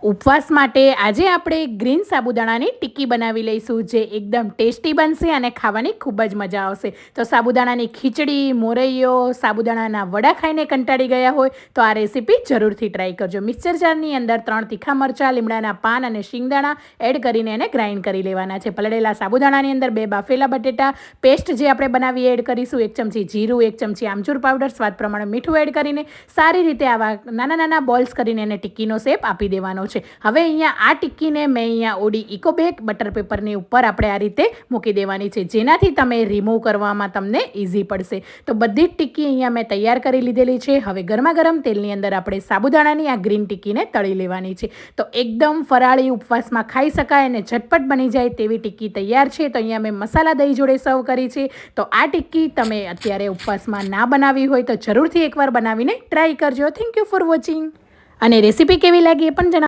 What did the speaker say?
ઉપવાસ માટે આજે આપણે ગ્રીન સાબુદાણાની ટિક્કી બનાવી લઈશું, જે એકદમ ટેસ્ટી બનશે અને ખાવાની ખૂબ જ મજા આવશે. તો સાબુદાણાની ખીચડી, મોરૈયો, સાબુદાણાના વડા ખાઈને કંટાળી ગયા હોય તો આ રેસીપી જરૂરથી ટ્રાય કરજો. મિક્સર જારની અંદર 3 તીખા મરચાં, લીમડાના પાન અને શિંગદાણા એડ કરીને એને ગ્રાઇન્ડ કરી લેવાના છે. પલળેલા સાબુદાણાની અંદર 2 બાફેલા બટેટા પેસ્ટ જે આપણે બનાવી એડ કરીશું, 1 ચમચી જીરું, 1 ચમચી આમચૂર પાવડર, સ્વાદ પ્રમાણે મીઠું એડ કરીને સારી રીતે આવા નાના નાના બોલ્સ કરીને એને ટિક્કીનો શેપ આપી દેવાનો. હવે અહીંયા આ ટિક્કીને મેં અહીંયા ઓડી ઇકો બેક બટર પેપરની ઉપર આપણે આ રીતે મૂકી દેવાની છે, જેનાથી તમે રિમૂવ કરવામાં તમને ઇઝી પડશે. તો બધી જ ટિક્કી અહીંયા મેં તૈયાર કરી લીધેલી છે. હવે ગરમા ગરમ તેલની અંદર આપણે સાબુદાણાની આ ગ્રીન ટિક્કીને તળી લેવાની છે. તો એકદમ ફરાળી ઉપવાસમાં ખાઈ શકાય અને ઝટપટ બની જાય તેવી ટિક્કી તૈયાર છે. તો અહીંયા મેં મસાલા દહીં જોડે સર્વ કરી છે. તો આ ટિક્કી તમે અત્યારે ઉપવાસમાં ના બનાવી હોય તો જરૂરથી એકવાર બનાવીને ટ્રાય કરજો. Thank you for watching. અને રેસીપી કેવી લાગી એ પણ જણાવો.